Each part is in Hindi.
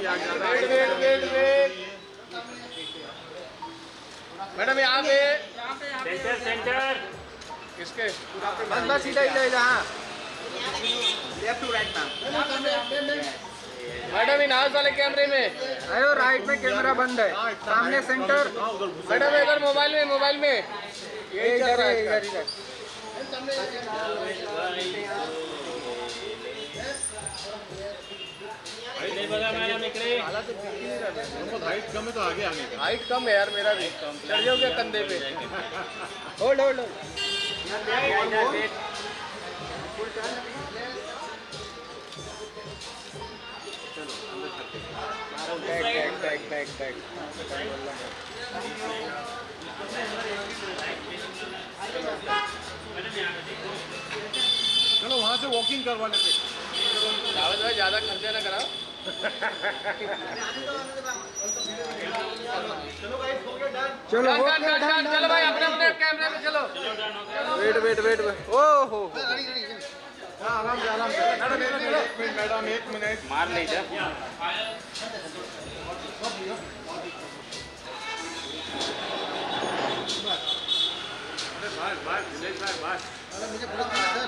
Wait wait wait wait madam यहाँ पे सेंटर सेंटर किसके बस बस इधर इधर इधर हाँ left to right ma'am. Madam in house वाले कैमरे में अरे राइट में कैमरा बंद है, सामने सेंटर। मैडम इधर मोबाइल में यही चल रहा है इधर इसका। इधर नहीं बघा मॅडम इकडे हाइट कम है तो आगे आने का। हाइट कम है यार मेरा भी चढ़ जाओ क्या कंधे पे। Hold hold back back back back चलो वहाँ से वॉकिंग करवा लेते। जावेद भाई ज्यादा खर्चे ना कराओ। चलो डन डन डन चलो भाई अपने अपने कैमरे में चलो। वेट वेट वेट ओहो आराम से मैडम एक मिनट मार लीजिए मुझे पूरा सर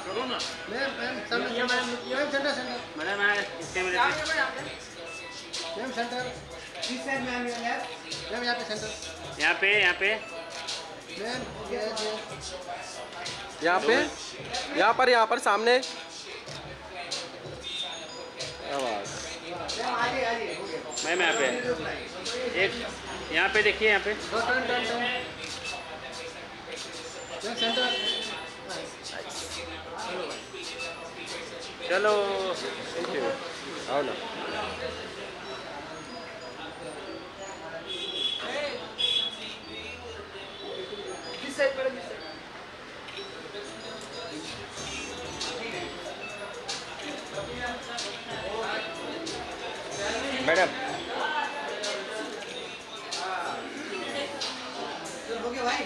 करो ना। Ma'am ma'am centre centre madam इसके मेरे मैम सेंटर इस साइड मैम मैम यहाँ पे सेंटर यहाँ पे मैम यहाँ पर सामने आवाज। आगे आगे हो गया मैम यहाँ पे एक यहाँ पे देखिए यहाँ पे turn turn turn ma'am centre चलो आओ ना। किस साइड पर किस साइड मैडम हो गया भाई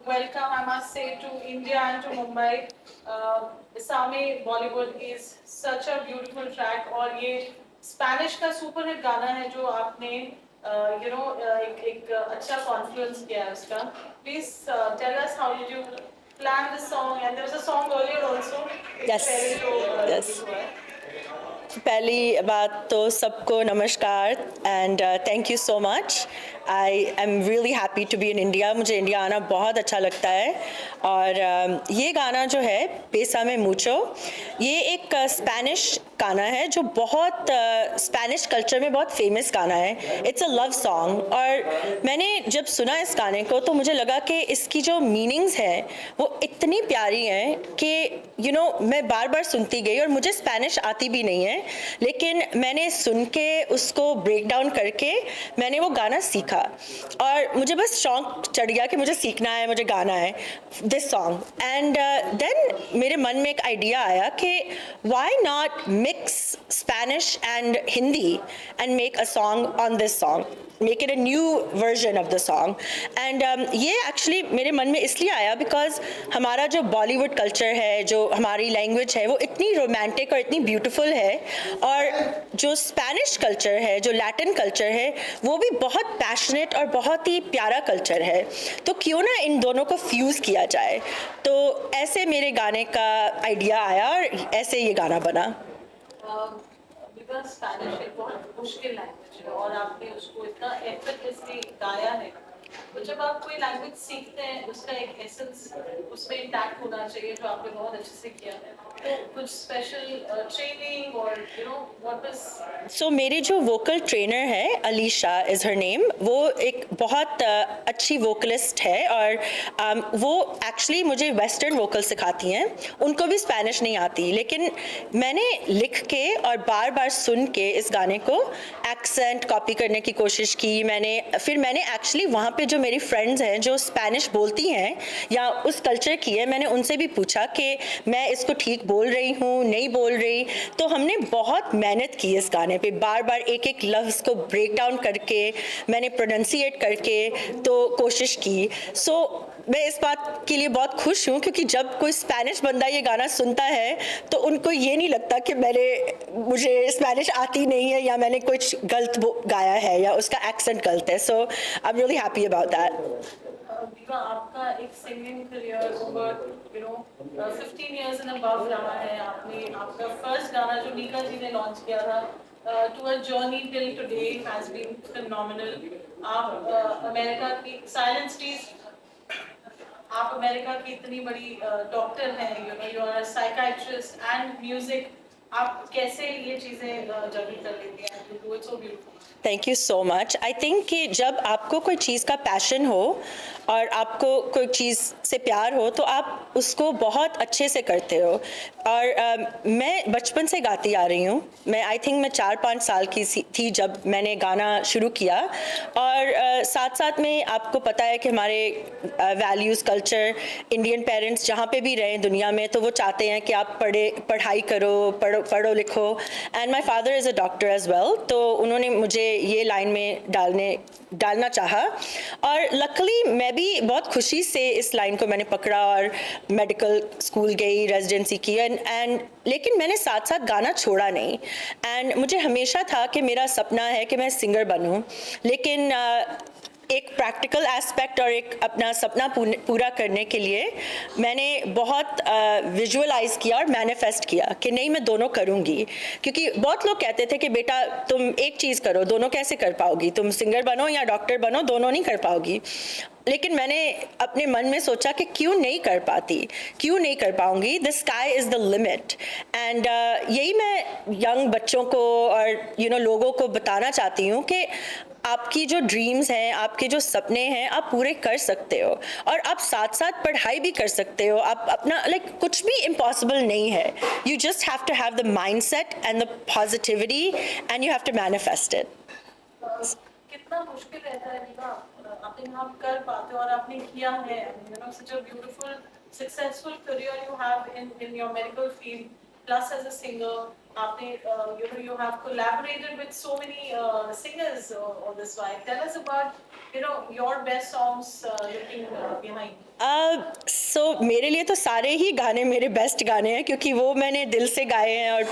Welcome, I must say, to India and to Mumbai. Isami Bollywood is such a beautiful track और ये स्पेनिश का सुपर हिट गाना है जो आपने एक अच्छा कॉन्फ्लुएंस किया है उसका. Please tell us how did you plan this song, and there was a song earlier also. Yes. Yes. पहली बात तो सबको नमस्कार and thank you so much. I am really happy to be in India. मुझे इंडिया आना बहुत अच्छा लगता है. और ये गाना जो है बेसामे मुचो, ये एक स्पेनिश गाना है जो बहुत स्पेनिश कल्चर में बहुत फेमस गाना है. It's a love song. और मैंने जब सुना इस गाने को तो मुझे लगा कि इसकी जो मीनिंग्स हैं वो इतनी प्यारी हैं कि मैं बार बार सुनती गई. और मुझे स्पेनिश आती भी नहीं है, लेकिन मैंने सुन के उसको ब्रेक डाउन करके मैंने वो गाना सीखा. और मुझे बस शौक चढ़ गया कि मुझे सीखना है, मुझे गाना है दिस सॉन्ग. एंड देन मेरे मन में एक आइडिया आया कि why not mix Spanish and Hindi and make a song on this song. make it a new version of the song. And ये actually मेरे मन में इसलिए आया because हमारा जो बॉलीवुड कल्चर है, जो हमारी लैंग्वेज है, वो इतनी रोमांटिक और इतनी ब्यूटीफुल है, और जो स्पेनिश कल्चर है, जो लैटिन कल्चर है, वो भी बहुत पैशनेट और बहुत ही प्यारा कल्चर है. तो क्यों ना इन दोनों को फ्यूज़ किया जाए. तो ऐसे मेरे गाने का आइडिया आया और ऐसे ये गाना बना. बिकॉज स्पेनिश एक बहुत मुश्किल लैंग्वेज है और आपने उसको इतना एफर्टलेसली गाया है. तो जब आप कोई लैंग्वेज सीखते हैं, उसका एक एसेंस उसमें इंटैक्ट होना चाहिए, जो आपने बहुत अच्छे से किया है. तो कुछ स्पेशल ट्रेनिंग और व्हाट वाज. सो मेरी जो वोकल ट्रेनर है, अलीशा इज़ हर नेम, वो एक बहुत अच्छी वोकलिस्ट है, और वो एक्चुअली मुझे वेस्टर्न वोकल सिखाती हैं. उनको भी स्पेनिश नहीं आती, लेकिन मैंने लिख के और बार बार सुन के इस गाने को एक्सेंट कॉपी करने की कोशिश की. फिर मैंने एक्चुअली वहाँ पे जो मेरी फ्रेंड्स हैं जो स्पेनिश बोलती हैं या उस कल्चर की है, मैंने उनसे भी पूछा कि मैं इसको ठीक बोल रही हूँ, नहीं बोल रही. तो हमने बहुत मेहनत की इस गाने पे, बार बार एक एक लफ्ज़ को ब्रेक डाउन करके मैंने प्रोनाउंसिएट करके तो कोशिश की. सो मैं इस बात के लिए बहुत खुश हूँ, क्योंकि जब कोई स्पेनिश बंदा ये गाना सुनता है तो उनको ये नहीं लगता कि मुझे स्पेनिश आती नहीं है या मैंने कुछ गलत गाया है या उसका एक्सेंट गलत है. So I am really happy about that. आपका एक singing career over 15 years and above रहा है. आपने आपका फर्स्ट गाना जो मीका जी ने लॉन्च किया था, to a journey till today, has been phenomenal. आप अमेरिका की साइलेंट स्टीज, आप अमेरिका की इतनी बड़ी डॉक्टर हैं, you are psychiatrist and music. आप कैसे ये चीज़ें जर्नी कर लेती हैं? You do it so beautiful. Thank you so much. I think कि जब आपको कोई चीज़ का पैशन हो और आपको कोई चीज़ से प्यार हो तो आप उसको बहुत अच्छे से करते हो. और मैं बचपन से गाती आ रही हूँ. आई थिंक मैं 4-5 साल की थी जब मैंने गाना शुरू किया. और साथ साथ में आपको पता है कि हमारे वैल्यूज़, कल्चर, इंडियन पेरेंट्स जहाँ पे भी रहें दुनिया में, तो वो चाहते हैं कि आप पढ़ाई करो, पढ़ो लिखो. And my father is a doctor as well, तो उन्होंने मुझे ये लाइन में डालना चाहा. और लकीली मैं भी बहुत खुशी से इस लाइन को मैंने पकड़ा और मेडिकल स्कूल गई, रेजिडेंसी की. लेकिन मैंने साथ साथ गाना छोड़ा नहीं. एंड मुझे हमेशा था कि मेरा सपना है कि मैं सिंगर बनूं. लेकिन एक प्रैक्टिकल एस्पेक्ट और एक अपना सपना पूरा करने के लिए मैंने बहुत विजुअलाइज किया और मैनिफेस्ट किया कि नहीं, मैं दोनों करूँगी. क्योंकि बहुत लोग कहते थे कि बेटा तुम एक चीज़ करो, दोनों कैसे कर पाओगी, तुम सिंगर बनो या डॉक्टर बनो, दोनों नहीं कर पाओगी. लेकिन मैंने अपने मन में सोचा कि क्यों नहीं कर पाती, क्यों नहीं कर पाऊंगी. The sky is the limit. And यही मैं यंग बच्चों को और लोगों को बताना चाहती हूँ कि आपकी जो ड्रीम्स हैं, आपके जो सपने हैं, आप पूरे कर सकते हो. और आप साथ साथ पढ़ाई भी कर सकते हो. आप अपना कुछ भी इम्पॉसिबल नहीं है. You just have to have the mindset and the positivity and you have to manifest it. कितना मुश्किल रहता है ना, आपने आप कर पाते हो और आपने किया है. such a beautiful successful career you have in your medical field, plus as a singer. आपने you have collaborated with so many singers all this while. Tell us about your best songs looking behind. सो मेरे लिए तो सारे ही गाने मेरे बेस्ट गाने हैं, क्योंकि वो मैंने दिल से गाए हैं और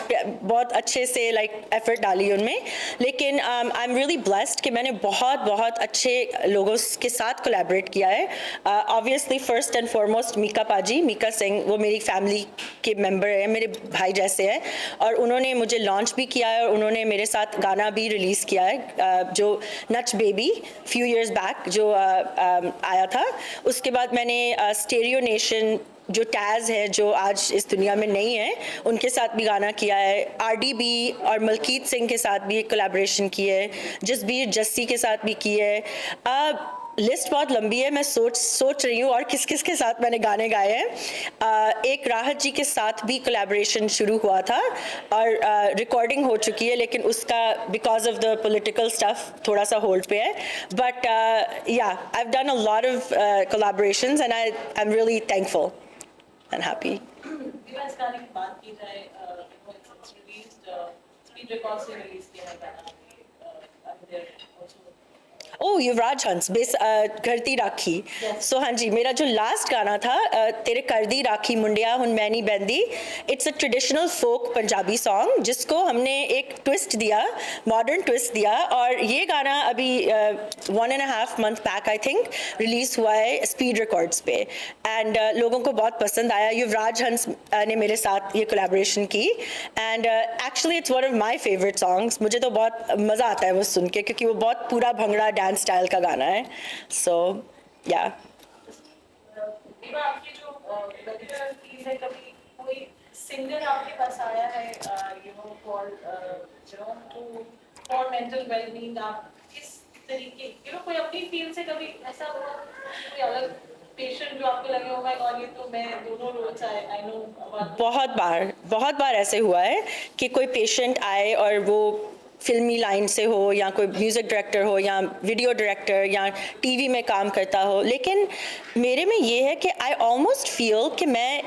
बहुत अच्छे से एफर्ट डाली उनमें. लेकिन आई एम रियली ब्लेस्ड कि मैंने बहुत अच्छे लोगों के साथ कोलैबोरेट किया है. Obviously first and foremost Mika paaji, Mika Singh, वो मेरी फैमिली के मेंबर हैं, मेरे भाई जैसे हैं. और उन्होंने मुझे लॉन्च भी किया है और उन्होंने मेरे साथ गाना भी रिलीज़ किया है, जो नच बेबी फ्यू इयर्स बैक जो आया था. उसके बाद मैंने स्टेरियो नेशन जो टैज़ है, जो आज इस दुनिया में नहीं है, उनके साथ भी गाना किया है. RDB और मलकीत सिंह के साथ भी कोलैबोरेशन की है. जसबीर जस्सी के साथ भी की है. लिस्ट बहुत लंबी है. मैं सोच रही हूँ और किस किस के साथ मैंने गाने गाए हैं. एक राहत जी के साथ भी कोलैबोरेशन शुरू हुआ था और रिकॉर्डिंग हो चुकी है, लेकिन उसका because of the political stuff थोड़ा सा होल्ड पे है. बट या I have done a lot of collaborations and I am really thankful and happy. इस गाने की बात की जाए, it's released, स्पीड रिकॉर्ड से रिलीज किया है गाना. ओ युवराज हंस करती राखी। सो हाँ जी, मेरा जो लास्ट गाना था तेरे करदी राखी मुंडिया हुन मैनी बैंदी, it's a traditional folk Punjabi song जिसको हमने एक ट्विस्ट दिया, मॉडर्न ट्विस्ट दिया, और ये गाना अभी 1.5 month back I think release हुआ है स्पीड रिकॉर्ड्स पे, एंड लोगों को बहुत पसंद आया। युवराज हंस ने मेरे साथ ये कोलैबोरेशन की, and actually it's one of my favourite songs. मुझे तो बहुत मज़ा आता है वो सुन के, क्योंकि वो बहुत पूरा भंगड़ा डांस स्टाइल का गाना है। सो या आपकी जो medical field है, कभी कोई सिंगर आपके पास आया है for mental well-being? आप किस तरीके कोई अपनी फील्ड से कभी ऐसा हुआ, कोई अलग पेशेंट जो आपको लगे हो, माय गॉड ये तो मैं दोनों रोज आई नो? बहुत बार ऐसे हुआ है कि कोई पेशेंट आए और वो फिल्मी लाइन से हो, या कोई म्यूज़िक डायरेक्टर हो, या वीडियो डायरेक्टर, या टीवी में काम करता हो। लेकिन मेरे में ये है कि आई ऑलमोस्ट फील कि मैं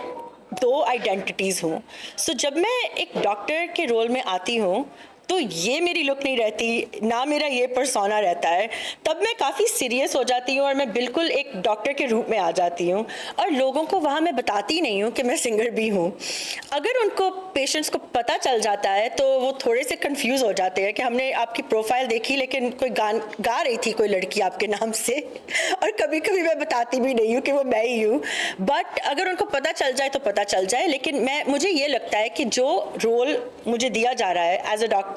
2 आइडेंटिटीज़ हूँ। सो जब मैं एक डॉक्टर के रोल में आती हूँ तो ये मेरी लुक नहीं रहती, ना मेरा ये पर्सोना रहता है। तब मैं काफ़ी सीरियस हो जाती हूँ और मैं बिल्कुल एक डॉक्टर के रूप में आ जाती हूँ, और लोगों को वहाँ मैं बताती नहीं हूँ कि मैं सिंगर भी हूँ। अगर उनको पेशेंट्स को पता चल जाता है तो वो थोड़े से कंफ्यूज हो जाते हैं कि हमने आपकी प्रोफाइल देखी लेकिन कोई गा रही थी कोई लड़की आपके नाम से, और कभी कभी मैं बताती भी नहीं हूँ कि वो मैं ही हूँ। बट अगर उनको पता चल जाए तो पता चल जाए। लेकिन मुझे ये लगता है कि जो रोल मुझे दिया जा रहा है as a doctor,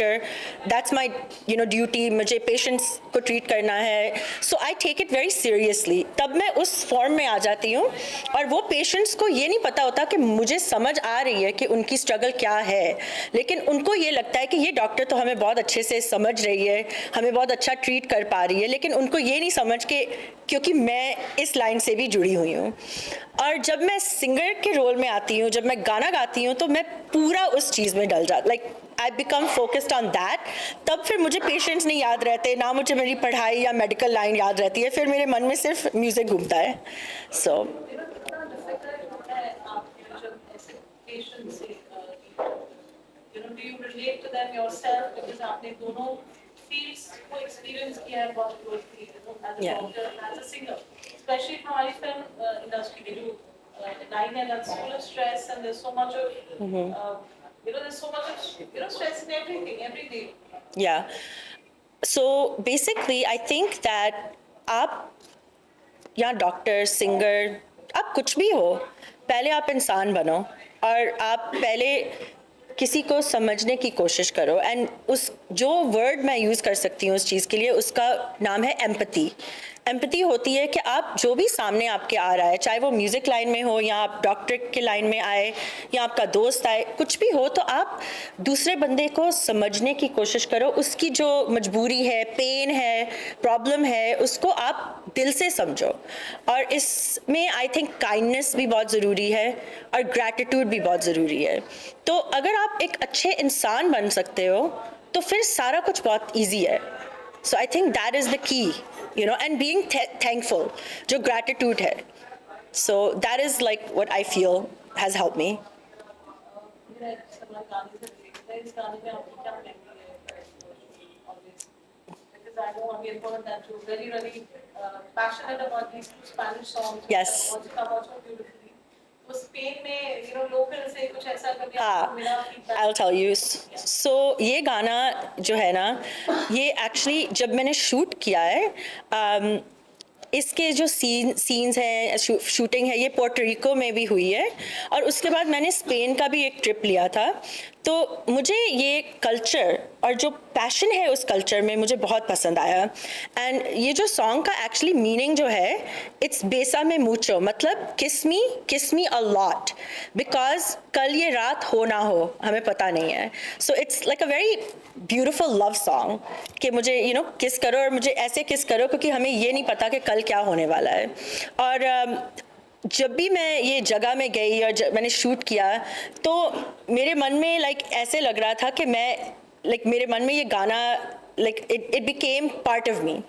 that's my duty, मुझे पेशेंट्स को ट्रीट करना है, so I take it very seriously. तब मैं उस फॉर्म में आ जाती हूँ, और वो पेशेंट्स को ये नहीं पता होता कि मुझे समझ आ रही है कि उनकी स्ट्रगल क्या है, लेकिन उनको ये लगता है कि ये डॉक्टर तो हमें बहुत अच्छे से समझ रही है, हमें बहुत अच्छा ट्रीट कर पा रही है, लेकिन उनको ये नहीं समझ के क्योंकि मैं इस लाइन से भी जुड़ी हुई हूँ। और जब मैं सिंगर के रोल में आती हूँ, जब मैं गाना गाती हूँ, तो मैं पूरा उस चीज़ में डल जाती, like I become focused on that. तब फिर मुझे पेशेंट्स नहीं याद रहते, ना मुझे मेरी पढ़ाई या मेडिकल लाइन याद रहती है, फिर मेरे मन में सिर्फ म्यूज़िक घूमता है। सो do you relate to them yourself, because आपने दोनों fields को experience किया है बहुत closely, as a doctor and as a singer, especially in हमारी film industry में जो line है, that's full of stress and there's so much of there's so much of stress in everything every day. Yeah, so basically I think that आप या डॉक्टर, सिंगर, आप कुछ भी हो, पहले आप इंसान बनो, और आप पहले किसी को समझने की कोशिश करो। एंड उस जो वर्ड मैं यूज़ कर सकती हूँ उस चीज़ के लिए, उसका नाम है एम्पैथी। एम्पैथी होती है कि आप जो भी सामने आपके आ रहा है, चाहे वो म्यूज़िक लाइन में हो, या आप डॉक्टर के लाइन में आए, या आपका दोस्त आए, कुछ भी हो, तो आप दूसरे बंदे को समझने की कोशिश करो। उसकी जो मजबूरी है, पेन है, प्रॉब्लम है, उसको आप दिल से समझो। और इसमें आई थिंक काइंडनेस भी बहुत ज़रूरी है, और ग्रैटिट्यूड भी बहुत ज़रूरी है। तो अगर आप एक अच्छे इंसान बन सकते हो तो फिर सारा कुछ बहुत ईजी है। So I think that is the key, and being thankful, जो gratitude है। So that is like what I feel has helped me. इस गाने में आपकी क्या memory है? Because I know I've heard that you're very, very passionate about these Spanish songs. Yes. Also come out so beautifully. तो स्पेन में local से कुछ ऐसा कभी हाँ, आपको मिला feedback? I'll tell you. So ये गाना जो है ना, ये actually जब मैंने शूट किया है, इसके जो सीन्स हैं, शूटिंग है, ये पोर्टो रिको में भी हुई है, और उसके बाद मैंने स्पेन का भी एक ट्रिप लिया था। तो मुझे ये कल्चर और जो पैशन है उस कल्चर में मुझे बहुत पसंद आया। एंड ये जो सॉन्ग का एक्चुअली मीनिंग जो है, इट्स बेसामे मूचो, मतलब किस मी अ लॉट, बिकॉज कल ये रात हो ना हो हमें पता नहीं है। So it's like a very beautiful love song कि मुझे किस करो, और मुझे ऐसे किस करो क्योंकि हमें ये नहीं पता कि कल क्या होने वाला है। और जब भी मैं ये जगह में गई और जब मैंने शूट किया, तो मेरे मन में ऐसे लग रहा था कि मैं मेरे मन में ये गाना it became part of me,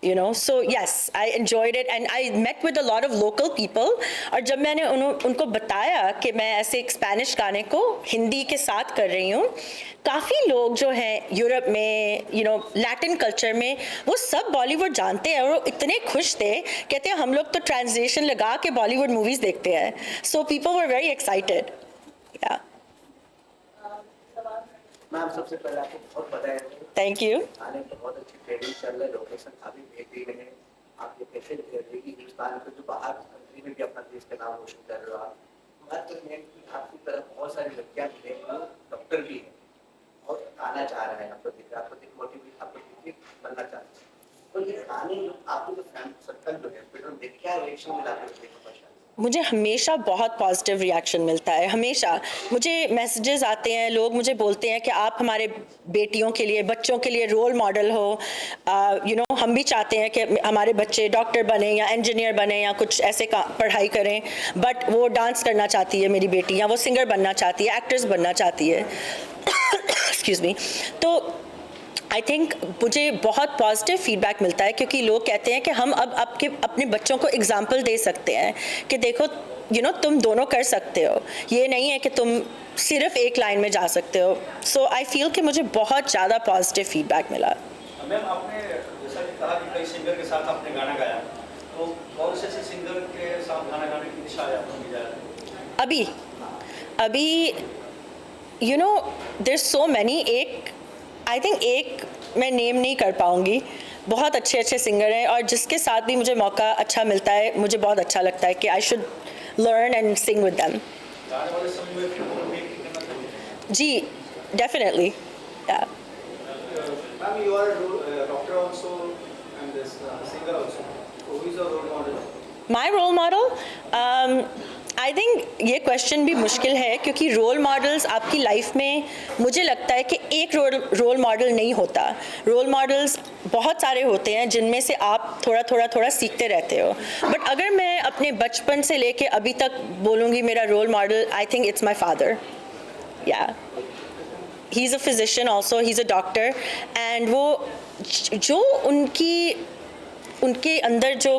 you know. So yes, I enjoyed it and I met with a lot of local people. और जब मैंने उनको बताया कि मैं ऐसे एक स्पेनिश गाने को हिंदी के साथ कर रही हूँ, काफ़ी लोग जो हैं यूरोप में, you know, लैटिन कल्चर में, वो सब बॉलीवुड जानते हैं और वो इतने खुश थे, कहते हैं हम लोग तो ट्रांसलेशन लगा के बॉलीवुड मूवीज़ देखते हैं. So people were very excited. Yeah. Ma'am सबसे पहले आपको बहुत बधाई है. Thank you. आने बहुत अच्छी ट्रेनिंग चल रहा है, लोकेशन काफी बेहतरीन है. आप ये कैसे देखिए कि हिंदुस्तान को जो बाहर कंट्री में भी अपना देश का नाम रोशन कर रहे हो आप. बात तो है कि आपकी तरफ बहुत सारी लड़कियां भी हैं जो डॉक्टर भी हैं और आना चाह रहे हैं. आपको दिख रहा है, आपको दिख मोटिवेट, आपको दिख बनना चाहते हैं. तो ये गाने आपको जो फैन सर्कल जो है फिर देख क्या रिएक्शन मिला आपको देखो पहचान. मुझे हमेशा बहुत पॉजिटिव रिएक्शन मिलता है. हमेशा मुझे मैसेजेस आते हैं, लोग मुझे बोलते हैं कि आप हमारे बेटियों के लिए, बच्चों के लिए रोल मॉडल हो. यू नो, हम भी चाहते हैं कि हमारे बच्चे डॉक्टर बने या इंजीनियर बने या कुछ ऐसे पढ़ाई करें, बट वो डांस करना चाहती है मेरी बेटी, या वो सिंगर बनना चाहती है, एक्ट्रेस बनना चाहती है. Excuse me. तो आई थिंक मुझे बहुत पॉजिटिव फीडबैक मिलता है क्योंकि लोग कहते हैं कि हम अब अपने बच्चों को एग्जाम्पल दे सकते हैं कि देखो यू नो तुम दोनों कर सकते हो, ये नहीं है कि तुम सिर्फ एक लाइन में जा सकते हो. सो आई फील कि मुझे बहुत ज़्यादा पॉजिटिव फीडबैक मिला. मैम आपने जैसा कि कहा कि कई सिंगर के साथ आपने गाना गाया, तो कौन से सिंगर के साथ गाना गाने की दिशा है आपको मिला? अभी you know there so many. I think एक मैं नेम नहीं कर पाऊँगी. बहुत अच्छे अच्छे सिंगर हैं और जिसके साथ भी मुझे मौका अच्छा मिलता है, मुझे बहुत अच्छा लगता है कि I should learn and sing with them. जी, definitely. Ma'am, you are a doctor also and this singer also. So who is your role model? My role model? I think ये क्वेश्चन भी मुश्किल है क्योंकि रोल मॉडल्स आपकी लाइफ में मुझे लगता है कि एक रोल मॉडल नहीं होता. रोल मॉडल्स बहुत सारे होते हैं जिनमें से आप थोड़ा सीखते रहते हो. बट अगर मैं अपने बचपन से लेके अभी तक बोलूँगी मेरा role model, I think it's my father. Yeah he is a physician also, he is a doctor. And वो जो उनके अंदर जो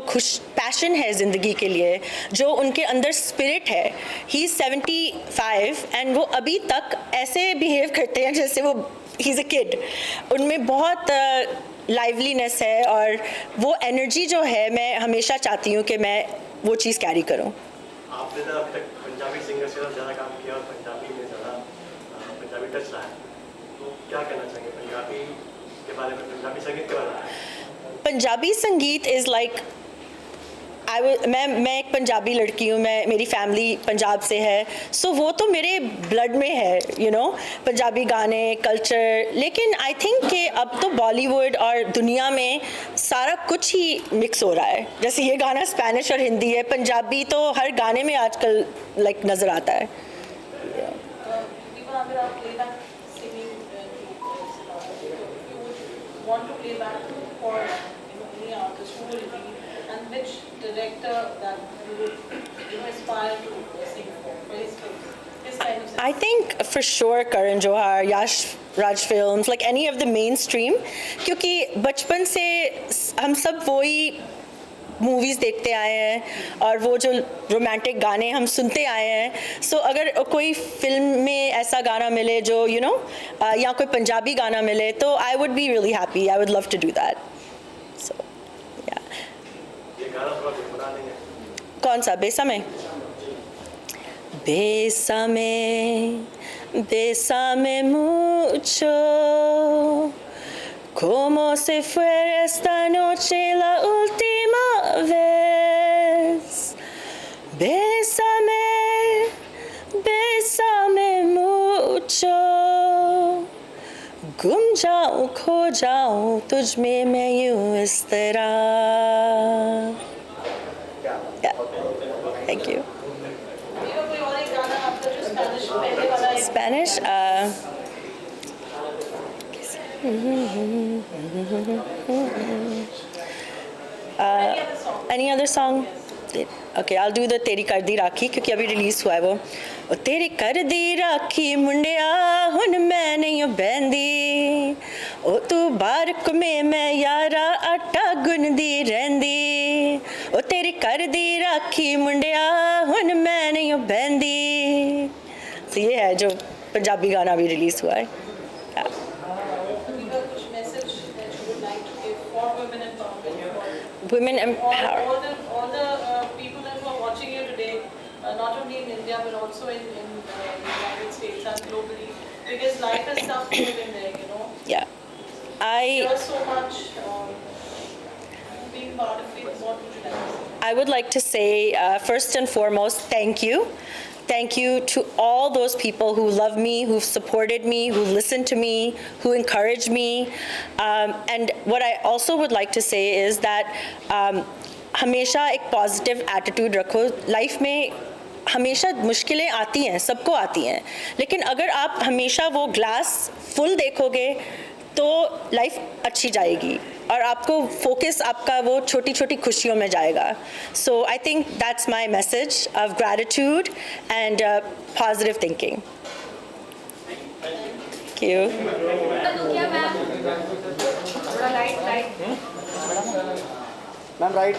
पैशन है ज़िंदगी के लिए, जो उनके अंदर स्पिरिट है, ही इज़ 75 एंड वो अभी तक ऐसे बिहेव करते हैं जैसे वो ही इज़ अ किड. उनमें बहुत लाइवलीनेस है और वो एनर्जी जो है मैं हमेशा चाहती हूँ कि मैं वो चीज़ कैरी करूँ. आपने तो अभी तक पंजाबी सिंगर से ज़्यादा काम किया और पंजाबी में ज़्यादा पंजाबी टच लाया, तो क्या कहना चाहिए पंजाबी के बारे में, पंजाबी संगीत के बारे में? पंजाबी संगीत इज़ लाइक मैं एक पंजाबी लड़की हूँ, मेरी फैमिली पंजाब से है. सो वो तो मेरे ब्लड में है, यू नो, पंजाबी गाने, कल्चर. लेकिन आई थिंक कि अब तो बॉलीवुड और दुनिया में सारा कुछ ही मिक्स हो रहा है. जैसे ये गाना स्पेनिश और हिंदी है, पंजाबी तो हर गाने में आजकल लाइक नज़र आता है. And which director that you would aspire to sing for his films, his kind of. I think for sure Karan Johar, Yash Raj Films, like any of the mainstream, क्योंकि बचपन से हम सब वही मूवीज़ देखते आए हैं और वो जो रोमांटिक गाने हम सुनते आए हैं. सो अगर कोई फिल्म में ऐसा गाना मिले जो यू नो या कोई पंजाबी गाना मिले तो I would be really happy. I would love to do that. So yeah. कौन सा? बेसमे. Bésame mucho, como si fuera esta noche la última vez. Bésame mucho, गुम जाऊं खो जाऊं तुझ में मैं यूं इस तरह. Thank you. Spanish. Any other song? Okay, I'll do the तेरी कर दी राखी क्योंकि अभी रिलीज हुआ है वो. तेरी कर दी राखी मुंडिया हुन मैं नहीं बहंदी, ओ तू बारक में मैं यारा आटा गुनदी रहंदी ओ तेरी कर दी राखी मुंडिया हुन मैं नहीं बहंदी। So ये है जो पंजाबी गाना भी रिलीज हुआ है। कुछ message that you would like to give for women empowerment? Women empower. All the people that who are watching you today, not only in India but also in the United States and globally, because life is tough to live in there, you know. Yeah. I There's so much being part of it. What would you like to say? I would like to say, first and foremost, thank you. Thank you to all those people who love me, who've supported me, who listened to me, who encouraged me. And what I also would like to say is that हमेशा एक पॉजिटिव एटीट्यूड रखो। लाइफ में हमेशा मुश्किलें आती हैं, सबको आती हैं, लेकिन अगर आप हमेशा वो ग्लास फुल देखोगे तो लाइफ अच्छी जाएगी और आपको फोकस आपका वो छोटी छोटी खुशियों में जाएगा। So I think that's my message of gratitude and positive thinking. Thank you. Ma'am right.